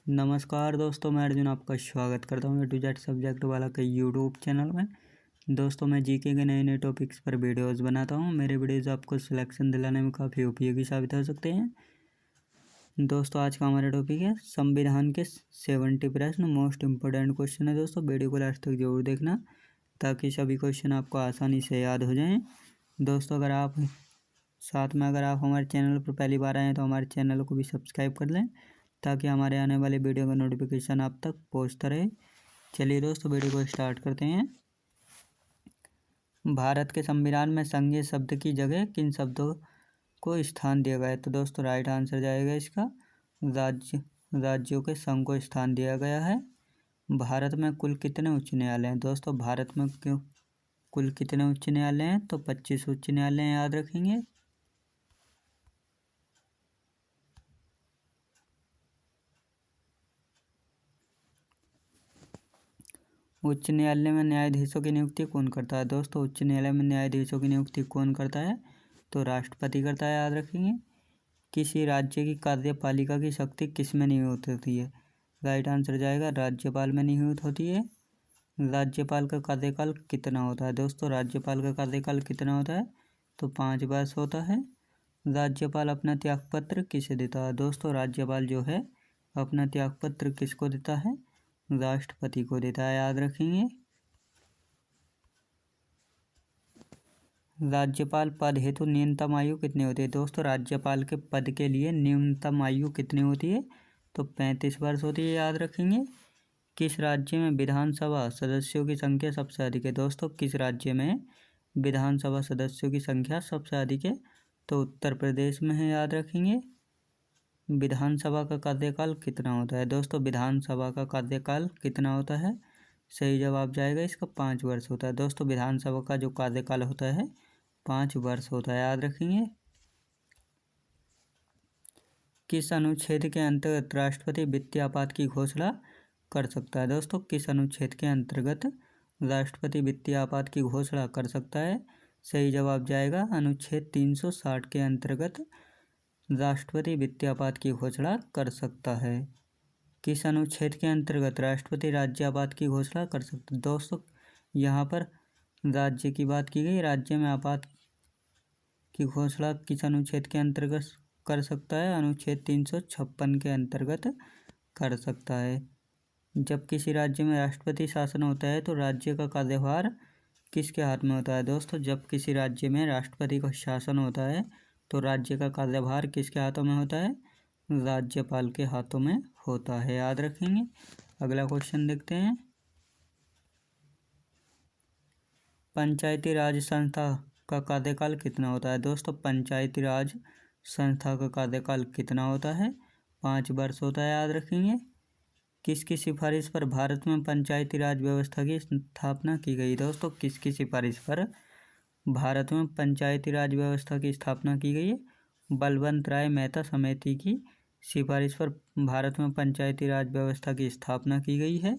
नमस्कार दोस्तों, मैं अर्जुन आपका स्वागत करता हूँ A to Z सब्जेक्ट वाला के यूट्यूब चैनल में। दोस्तों, मैं जीके के नए नए टॉपिक्स पर वीडियोस बनाता हूँ। मेरे वीडियोस आपको सिलेक्शन दिलाने में काफ़ी उपयोगी साबित हो सकते हैं। दोस्तों, आज का हमारा टॉपिक है संविधान के 70 प्रश्न। मोस्ट इम्पोर्टेंट क्वेश्चन है दोस्तों, वीडियो को लास्ट तक जरूर देखना ताकि सभी क्वेश्चन आपको आसानी से याद हो जाएँ। दोस्तों, अगर आप हमारे चैनल पर पहली बार आए हैं तो हमारे चैनल को भी सब्सक्राइब कर लें ताकि हमारे आने वाले वीडियो का नोटिफिकेशन आप तक पहुंचता रहे। चलिए दोस्तों, वीडियो को स्टार्ट करते हैं। भारत के संविधान में संघीय शब्द की जगह किन शब्दों को स्थान दिया गया है? तो दोस्तों, राइट आंसर जाएगा इसका राज्यों के संघ को स्थान दिया गया है। भारत में कुल कितने उच्च न्यायालय हैं? दोस्तों, भारत में कुल कितने उच्च न्यायालय हैं? तो 25 उच्च न्यायालय याद रखेंगे। उच्च न्यायालय में न्यायाधीशों की नियुक्ति कौन करता है? दोस्तों, उच्च न्यायालय में न्यायाधीशों की नियुक्ति कौन करता है? तो राष्ट्रपति करता है, याद रखेंगे। किसी राज्य की कार्यपालिका की शक्ति किस में निहित होती है? राइट आंसर जाएगा राज्यपाल में निहित होती है। राज्यपाल का कार्यकाल कितना होता है? दोस्तों, राज्यपाल का कार्यकाल कितना होता है? तो 5 वर्ष होता है। राज्यपाल अपना त्यागपत्र किसे देता है? दोस्तों, राज्यपाल जो है अपना त्यागपत्र किसको देता है? राष्ट्रपति को देता है, याद रखेंगे। राज्यपाल पद हेतु न्यूनतम आयु कितनी होती है? दोस्तों, राज्यपाल के पद के लिए न्यूनतम आयु कितनी होती है? तो 35 वर्ष होती है, याद रखेंगे। किस राज्य में विधानसभा सदस्यों की संख्या सबसे अधिक है? दोस्तों, किस राज्य में विधानसभा सदस्यों की संख्या सबसे अधिक है? तो उत्तर प्रदेश में है, याद रखेंगे। विधानसभा का कार्यकाल कितना होता है? दोस्तों, विधानसभा का कार्यकाल कितना होता है? सही जवाब जाएगा इसका 5 वर्ष होता है। दोस्तों, विधानसभा का जो कार्यकाल होता है 5 वर्ष होता है, याद रखेंगे। किस अनुच्छेद के अंतर्गत राष्ट्रपति वित्तीय आपात की घोषणा कर सकता है? दोस्तों, किस अनुच्छेद के अंतर्गत राष्ट्रपति वित्तीय आपात की घोषणा कर सकता है? सही जवाब जाएगा अनुच्छेद 360 के अंतर्गत राष्ट्रपति वित्तीय आपात की घोषणा कर सकता है। किस अनुच्छेद के अंतर्गत राष्ट्रपति राज्य आपात की घोषणा कर सकता है? दोस्तों, यहाँ पर राज्य की बात की गई। राज्य में आपात की घोषणा किस अनुच्छेद के अंतर्गत कर सकता है? अनुच्छेद 356 के अंतर्गत कर सकता है। जब किसी राज्य में राष्ट्रपति शासन होता है तो राज्य का कार्यभार किसके हाथ में होता है? दोस्तों, जब किसी राज्य में राष्ट्रपति का शासन होता है तो राज्य का कार्यभार किसके हाथों में होता है? राज्यपाल के हाथों में होता है, याद रखेंगे। अगला क्वेश्चन देखते हैं। पंचायती राज संस्था का कार्यकाल कितना होता है? दोस्तों, पंचायती राज संस्था का कार्यकाल कितना होता है? 5 वर्ष होता है, याद रखेंगे। किसकी सिफारिश पर भारत में पंचायती राज व्यवस्था की स्थापना की गई? दोस्तों, किसकी सिफारिश पर भारत में पंचायती राज व्यवस्था की स्थापना की गई है? बलवंत राय मेहता समिति की सिफारिश पर भारत में पंचायती राज व्यवस्था की स्थापना की गई है।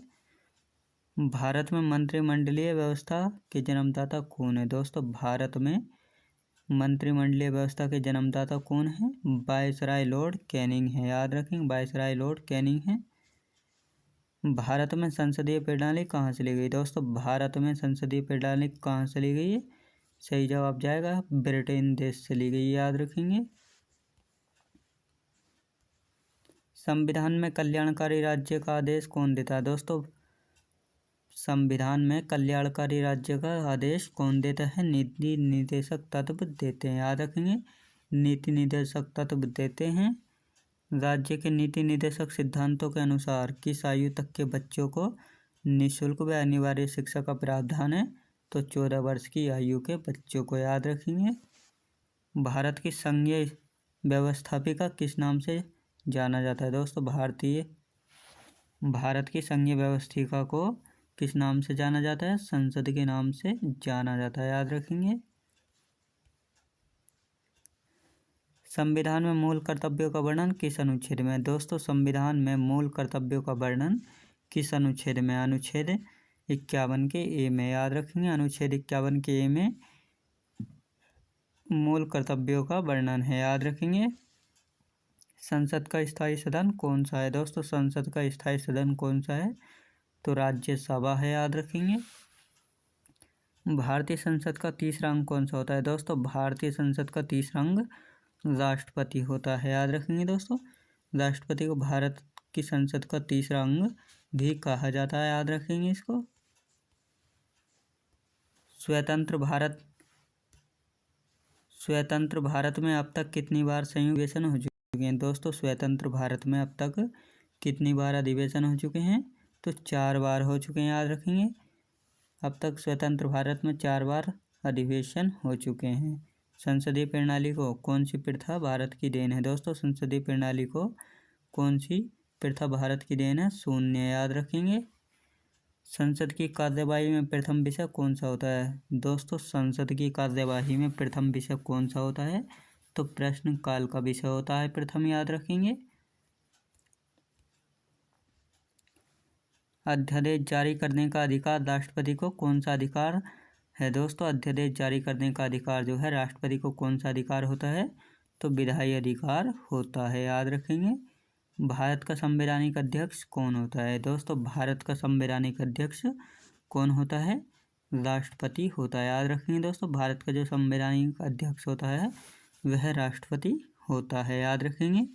भारत में मंत्रिमंडलीय व्यवस्था के जन्मदाता कौन है? दोस्तों, भारत में मंत्रिमंडलीय व्यवस्था के जन्मदाता कौन है? वायसराय लॉर्ड कैनिंग है, याद रखेंगे। वायसराय लॉर्ड कैनिंग है। भारत में संसदीय प्रणाली कहाँ से ली गई? दोस्तों, भारत में संसदीय प्रणाली कहाँ से ली गई है? सही जवाब जाएगा ब्रिटेन देश से ली गई, याद रखेंगे। संविधान में कल्याणकारी राज्य का आदेश कौन देता है? दोस्तों, संविधान में कल्याणकारी राज्य का आदेश कौन देता है? नीति निर्देशक तत्व देते हैं, याद रखेंगे। नीति निर्देशक तत्व देते हैं। राज्य के नीति निर्देशक सिद्धांतों के अनुसार किस आयु तक के बच्चों को निःशुल्क व अनिवार्य शिक्षा का प्रावधान है? तो 14 वर्ष की आयु के बच्चों को, याद रखेंगे। भारत की संघीय व्यवस्थापिका किस नाम से जाना जाता है? दोस्तों, भारत की संघीय व्यवस्थिका को किस नाम से जाना जाता है? संसद के नाम से जाना जाता है, याद रखेंगे। संविधान में मूल कर्तव्यों का वर्णन किस अनुच्छेद में है? दोस्तों, संविधान में मूल कर्तव्यों का वर्णन किस अनुच्छेद में? अनुच्छेद 51 के ए में, याद रखेंगे। अनुच्छेद 51 के ए में मूल कर्तव्यों का वर्णन है, याद रखेंगे। संसद का स्थायी सदन कौन सा है दोस्तों? संसद का स्थायी सदन कौन सा है? तो राज्यसभा है, याद रखेंगे। भारतीय संसद का तीसरा अंग कौन सा होता है दोस्तों? भारतीय संसद का तीसरा अंग राष्ट्रपति होता है, याद रखेंगे दोस्तों। राष्ट्रपति को भारत की संसद का तीसरा अंग भी कहा जाता है, याद रखेंगे इसको। स्वतंत्र भारत में अब तक कितनी बार संयुक्त अधिवेशन हो चुके हैं दोस्तों? स्वतंत्र भारत में अब तक कितनी बार अधिवेशन हो चुके हैं? तो 4 बार हो चुके हैं, याद रखेंगे। अब तक स्वतंत्र भारत में 4 बार अधिवेशन हो चुके हैं। संसदीय प्रणाली को कौन सी प्रथा भारत की देन है दोस्तों? संसदीय प्रणाली को कौन सी प्रथा भारत की देन है? शून्य, याद रखेंगे। संसद की कार्यवाही में प्रथम विषय कौन सा होता है दोस्तों? संसद की कार्यवाही में प्रथम विषय कौन सा होता है? तो प्रश्नकाल का विषय होता है प्रथम, याद रखेंगे। अध्यादेश जारी करने का अधिकार राष्ट्रपति को कौन सा अधिकार है दोस्तों? अध्यादेश जारी करने का अधिकार जो है राष्ट्रपति को कौन सा अधिकार होता है? तो विधायी अधिकार होता है, याद रखेंगे। भारत का संवैधानिक अध्यक्ष कौन होता है दोस्तों? भारत का संवैधानिक अध्यक्ष कौन होता है? राष्ट्रपति होता है, याद रखेंगे दोस्तों। भारत का जो संवैधानिक अध्यक्ष होता है वह राष्ट्रपति होता है, याद रखेंगे।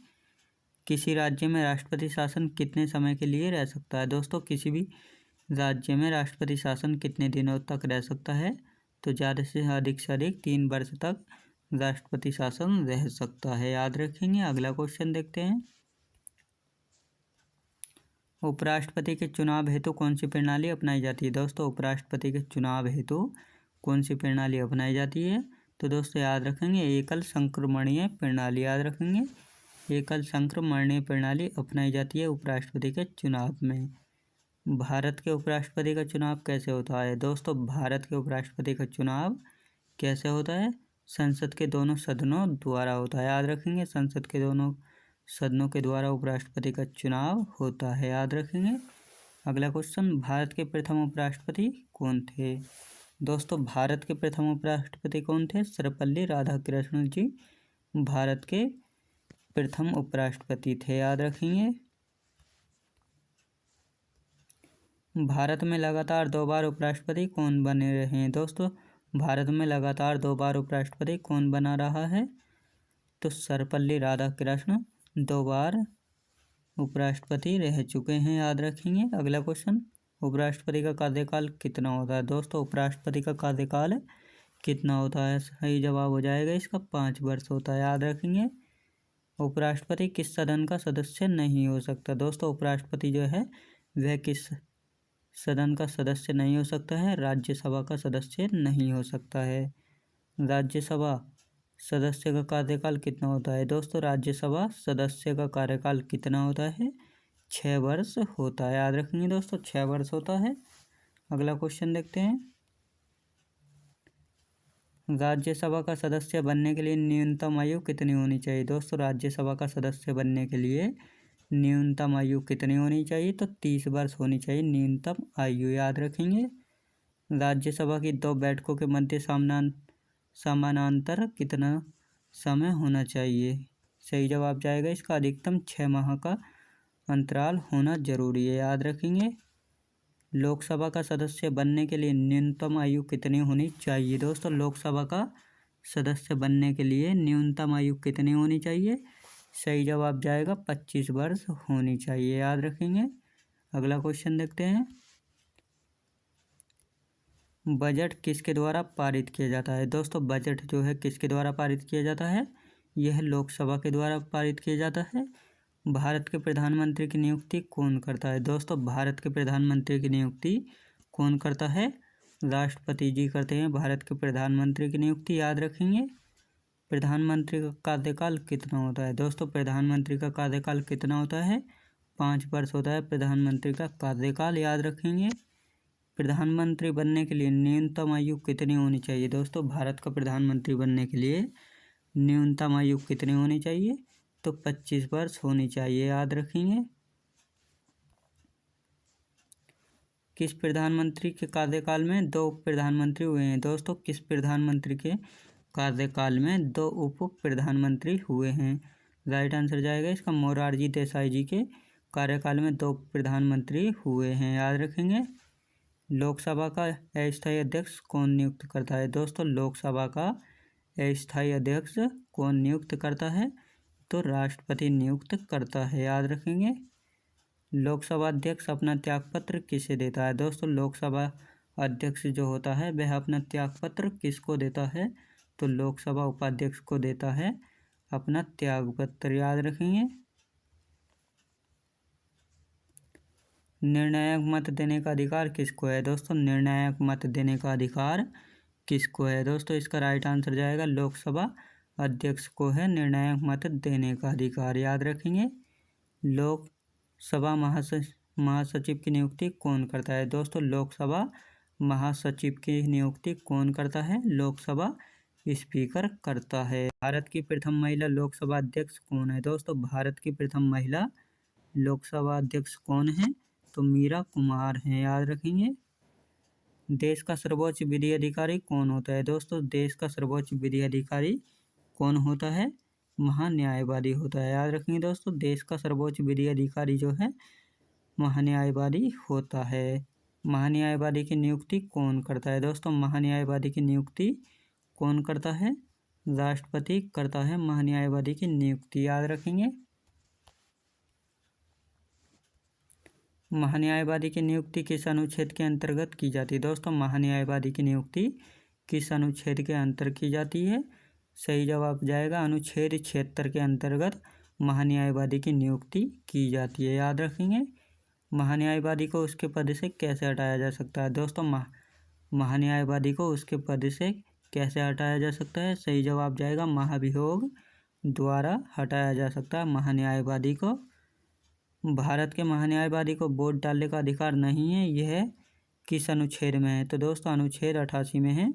किसी राज्य में राष्ट्रपति शासन कितने समय के लिए रह सकता है दोस्तों? किसी भी राज्य में राष्ट्रपति शासन कितने दिनों तक रह सकता है? तो ज़्यादा से अधिक 3 वर्ष तक राष्ट्रपति शासन रह सकता है, याद रखेंगे। अगला क्वेश्चन देखते हैं। उपराष्ट्रपति के चुनाव हेतु कौन सी प्रणाली अपनाई जाती है दोस्तों? उपराष्ट्रपति के चुनाव हेतु कौन सी प्रणाली अपनाई जाती है? तो दोस्तों याद रखेंगे एकल संक्रमणीय प्रणाली, याद रखेंगे। एकल संक्रमणीय प्रणाली अपनाई जाती है उपराष्ट्रपति के चुनाव में। भारत के उपराष्ट्रपति का चुनाव कैसे होता है दोस्तों? भारत के उपराष्ट्रपति का चुनाव कैसे होता है? संसद के दोनों सदनों द्वारा होता है, याद रखेंगे। संसद के दोनों सदनों के द्वारा उपराष्ट्रपति का चुनाव होता है, याद रखेंगे। अगला क्वेश्चन, भारत के प्रथम उपराष्ट्रपति कौन थे दोस्तों? भारत के प्रथम उपराष्ट्रपति कौन थे? सर्वपल्ली राधाकृष्णन जी भारत के प्रथम उपराष्ट्रपति थे, याद रखेंगे। भारत में लगातार 2 बार उपराष्ट्रपति कौन बने रहे हैं दोस्तों? भारत में लगातार 2 बार उपराष्ट्रपति कौन बना रहा है? तो सर्वपल्ली राधाकृष्णन 2 बार उपराष्ट्रपति रह चुके हैं, याद रखेंगे। अगला क्वेश्चन, उपराष्ट्रपति का कार्यकाल कितना होता है दोस्तों? उपराष्ट्रपति का कार्यकाल कितना होता है? सही जवाब हो जाएगा इसका 5 वर्ष होता है, याद रखेंगे। उपराष्ट्रपति किस सदन का सदस्य नहीं हो सकता दोस्तों? उपराष्ट्रपति जो है वह किस सदन का सदस्य नहीं हो सकता है? राज्यसभा का सदस्य नहीं हो सकता है। राज्यसभा सदस्य का कार्यकाल कितना होता है दोस्तों? राज्यसभा सदस्य का कार्यकाल कितना होता है? 6 वर्ष होता है, याद रखेंगे दोस्तों, 6 वर्ष होता है। अगला क्वेश्चन देखते हैं। राज्यसभा का सदस्य बनने के लिए न्यूनतम आयु कितनी होनी चाहिए दोस्तों? राज्यसभा का सदस्य बनने के लिए न्यूनतम आयु कितनी होनी चाहिए? तो 30 वर्ष होनी चाहिए न्यूनतम आयु, याद रखेंगे। राज्यसभा की 2 बैठकों के मध्य समानांतर कितना समय होना चाहिए? सही जवाब जाएगा इसका अधिकतम 6 माह का अंतराल होना जरूरी है, याद रखेंगे। लोकसभा का सदस्य बनने के लिए न्यूनतम आयु कितनी होनी चाहिए दोस्तों? लोकसभा का सदस्य बनने के लिए न्यूनतम आयु कितनी होनी चाहिए? सही जवाब जाएगा 25 वर्ष होनी चाहिए, याद रखेंगे। अगला क्वेश्चन देखते हैं। बजट किसके द्वारा पारित किया जाता है दोस्तों? बजट जो है किसके द्वारा पारित किया जाता है? यह लोकसभा के द्वारा पारित किया जाता है। भारत के प्रधानमंत्री की नियुक्ति कौन करता है दोस्तों? भारत के प्रधानमंत्री की नियुक्ति कौन करता है? राष्ट्रपति जी करते हैं भारत के प्रधानमंत्री की नियुक्ति, याद रखेंगे। प्रधानमंत्री का कार्यकाल कितना होता है दोस्तों? प्रधानमंत्री का कार्यकाल कितना होता है? 5 वर्ष होता है प्रधानमंत्री का कार्यकाल, याद रखेंगे। प्रधानमंत्री बनने के लिए न्यूनतम आयु कितनी होनी चाहिए दोस्तों? भारत का प्रधानमंत्री बनने के लिए न्यूनतम आयु कितनी होनी चाहिए? तो 25 वर्ष होनी चाहिए, याद रखेंगे। किस प्रधानमंत्री के कार्यकाल में 2 उप प्रधानमंत्री हुए हैं दोस्तों? किस प्रधानमंत्री के कार्यकाल में 2 उप प्रधानमंत्री हुए हैं? राइट आंसर जाएगा इसका मोरारजी देसाई जी के कार्यकाल में 2 प्रधानमंत्री हुए हैं, याद रखेंगे। लोकसभा का अस्थायी अध्यक्ष कौन नियुक्त करता है? दोस्तों लोकसभा का अस्थायी अध्यक्ष कौन नियुक्त करता है? तो राष्ट्रपति नियुक्त करता है, याद रखेंगे। लोकसभा अध्यक्ष अपना त्यागपत्र किसे देता है? दोस्तों लोकसभा अध्यक्ष जो होता है वह अपना त्यागपत्र किसको देता है? तो लोकसभा उपाध्यक्ष को देता है अपना त्यागपत्र, याद रखेंगे। निर्णायक मत देने का अधिकार किसको है? दोस्तों निर्णायक मत देने का अधिकार किसको है? दोस्तों इसका राइट आंसर जाएगा लोकसभा अध्यक्ष को है निर्णायक मत देने का अधिकार, याद रखेंगे। लोकसभा महासचिव की नियुक्ति कौन करता है? दोस्तों लोकसभा महासचिव की नियुक्ति कौन करता है? लोकसभा स्पीकर करता है। भारत की प्रथम महिला लोकसभा अध्यक्ष कौन है? दोस्तों भारत की प्रथम महिला लोकसभा अध्यक्ष कौन है? तो मीरा कुमार हैं, याद रखेंगे। देश का सर्वोच्च विधि अधिकारी कौन होता है? दोस्तों देश का सर्वोच्च विधि अधिकारी कौन होता है? महान्यायवादी होता है, याद रखेंगे। दोस्तों देश का सर्वोच्च विधि अधिकारी जो है महान्यायवादी होता है। महान्यायवादी की नियुक्ति कौन करता है? दोस्तों महान्यायवादी की नियुक्ति कौन करता है? राष्ट्रपति करता है महान्यायवादी की नियुक्ति, याद रखेंगे। महान्यायवादी की नियुक्ति किस अनुच्छेद के अंतर्गत की जाती है? दोस्तों महान्यायवादी की नियुक्ति किस अनुच्छेद के अंतर्गत की जाती है? सही जवाब जाएगा अनुच्छेद 76 के अंतर्गत महान्यायवादी की नियुक्ति की जाती है, याद रखेंगे। महान्यायवादी को उसके पद से कैसे हटाया जा सकता है? दोस्तों महान्यायवादी को उसके पद से कैसे हटाया जा सकता है? सही जवाब जाएगा महाभियोग द्वारा हटाया जा सकता है महान्यायवादी को। भारत के महान्यायवादी को वोट डालने का अधिकार नहीं है, यह किस अनुच्छेद में है? तो दोस्तों अनुच्छेद 88 में है।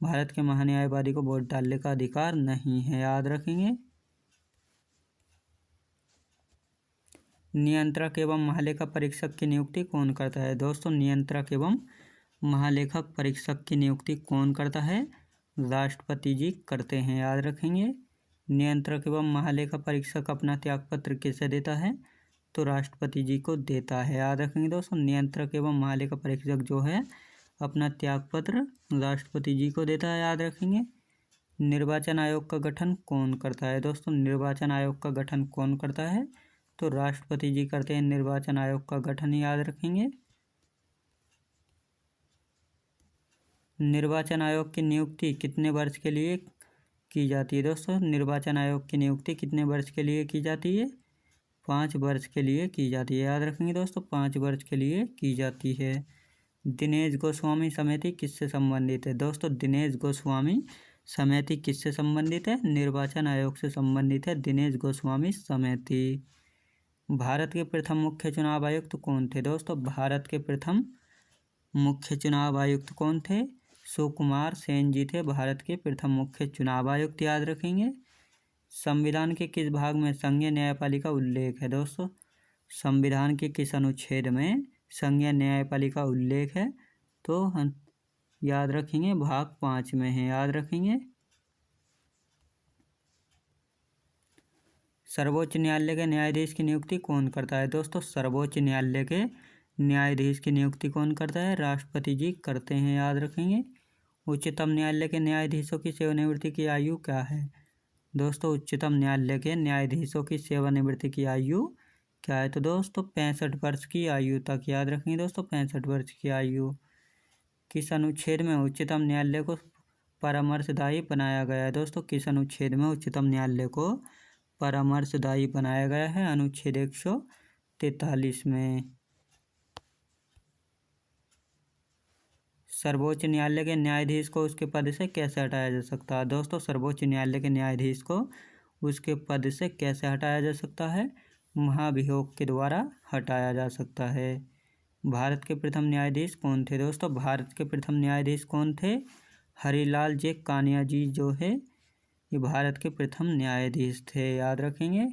भारत के महान्यायवादी को वोट डालने का अधिकार नहीं है, याद रखेंगे। नियंत्रक एवं महालेखा परीक्षक की नियुक्ति कौन करता है? दोस्तों नियंत्रक एवं महालेखक परीक्षक की नियुक्ति कौन करता है? राष्ट्रपति जी करते हैं, याद रखेंगे। नियंत्रक एवं महालेखा परीक्षक अपना त्यागपत्र किसे देता है? तो राष्ट्रपति जी को देता है, याद रखेंगे। दोस्तों नियंत्रक एवं महालेखा परीक्षक जो है अपना त्यागपत्र राष्ट्रपति जी को देता है, याद रखेंगे। निर्वाचन आयोग का गठन कौन करता है? दोस्तों निर्वाचन आयोग का गठन कौन करता है? तो राष्ट्रपति जी करते हैं निर्वाचन आयोग का गठन, याद रखेंगे। निर्वाचन आयोग की नियुक्ति कितने वर्ष के लिए की जाती है? दोस्तों निर्वाचन आयोग की नियुक्ति कितने वर्ष के लिए की जाती है? 5 वर्ष के लिए की जाती है, याद रखेंगे। दोस्तों 5 वर्ष के लिए की जाती है। दिनेश गोस्वामी समिति किससे संबंधित है? दोस्तों दिनेश गोस्वामी समिति किससे संबंधित है? निर्वाचन आयोग से संबंधित है दिनेश गोस्वामी समिति। भारत के प्रथम मुख्य चुनाव आयुक्त कौन थे? दोस्तों भारत के प्रथम मुख्य चुनाव आयुक्त कौन थे? सुकुमार सेन जी थे भारत के प्रथम मुख्य चुनाव आयुक्त, याद रखेंगे। संविधान के किस भाग में संघीय न्यायपालिका उल्लेख है? दोस्तों संविधान के किस अनुच्छेद में संघीय न्यायपालिका उल्लेख है? तो हम याद रखेंगे भाग 5 में है, याद रखेंगे। सर्वोच्च न्यायालय के न्यायाधीश की नियुक्ति कौन करता है? दोस्तों सर्वोच्च न्यायालय के न्यायाधीश की नियुक्ति कौन करता है? राष्ट्रपति जी करते हैं, याद रखेंगे। उच्चतम न्यायालय के न्यायाधीशों की सेवानिवृत्ति की आयु क्या है? दोस्तों उच्चतम न्यायालय के न्यायाधीशों की सेवानिवृत्ति की आयु क्या है? तो दोस्तों 65 वर्ष की आयु तक, याद रखेंगे। दोस्तों 65 वर्ष की आयु। किस अनुच्छेद में उच्चतम न्यायालय को परामर्शदायी बनाया गया है? दोस्तों किस अनुच्छेद में उच्चतम न्यायालय को परामर्शदायी बनाया गया है? अनुच्छेद 143 में। सर्वोच्च न्यायालय के न्यायाधीश को उसके पद से कैसे हटाया जा सकता है? दोस्तों सर्वोच्च न्यायालय के न्यायाधीश को उसके पद से कैसे हटाया जा सकता है? महाभियोग के द्वारा हटाया जा सकता है। भारत के प्रथम न्यायाधीश कौन थे? दोस्तों भारत के प्रथम न्यायाधीश कौन थे? हरिलाल जे कानिया जी जो है ये भारत के प्रथम न्यायाधीश थे, याद रखेंगे।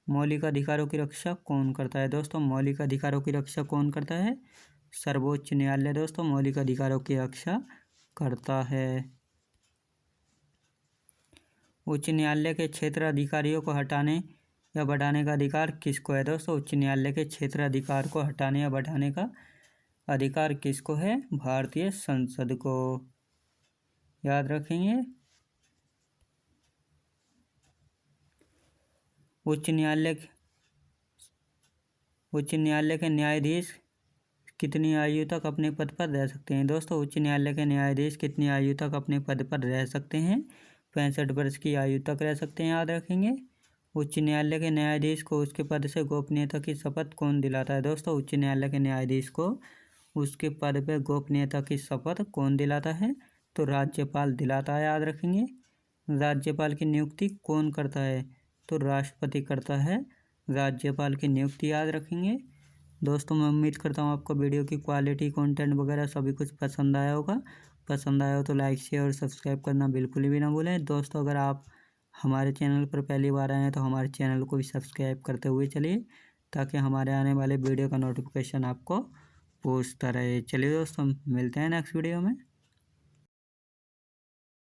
मौलिक अधिकारों की रक्षा कौन करता है? दोस्तों मौलिक अधिकारों की रक्षा कौन करता है? सर्वोच्च न्यायालय दोस्तों मौलिक अधिकारों की रक्षा करता है। उच्च न्यायालय के क्षेत्र अधिकारियों को हटाने या बढ़ाने का अधिकार किसको है दोस्तों? उच्च न्यायालय के क्षेत्र अधिकार को हटाने या बढ़ाने का अधिकार किसको है? भारतीय संसद को। याद रखेंगे। उच्च न्यायालय के न्यायाधीश कितनी आयु तक अपने पद पर रह सकते हैं? दोस्तों उच्च न्यायालय के न्यायाधीश कितनी आयु तक अपने पद पर रह सकते हैं? 65 वर्ष की आयु तक रह सकते हैं। याद रखेंगे। उच्च न्यायालय के न्यायाधीश को उसके पद से गोपनीयता की शपथ कौन दिलाता है? दोस्तों उच्च न्यायालय के न्यायाधीश को उसके पद पर गोपनीयता की शपथ कौन दिलाता है? तो राज्यपाल दिलाता है। याद रखेंगे। राज्यपाल की नियुक्ति कौन करता है? तो राष्ट्रपति करता है राज्यपाल की नियुक्ति। याद रखेंगे। दोस्तों मैं उम्मीद करता हूँ आपको वीडियो की क्वालिटी, कंटेंट वगैरह सभी कुछ पसंद आया होगा। पसंद आया हो तो लाइक, शेयर और सब्सक्राइब करना बिल्कुल भी ना भूलें। दोस्तों अगर आप हमारे चैनल पर पहली बार आए हैं तो हमारे चैनल को भी सब्सक्राइब करते हुए चलिए, ताकि हमारे आने वाले वीडियो का नोटिफिकेशन आपको पहुँचता रहे। चलिए दोस्तों मिलते हैं नेक्स्ट वीडियो में।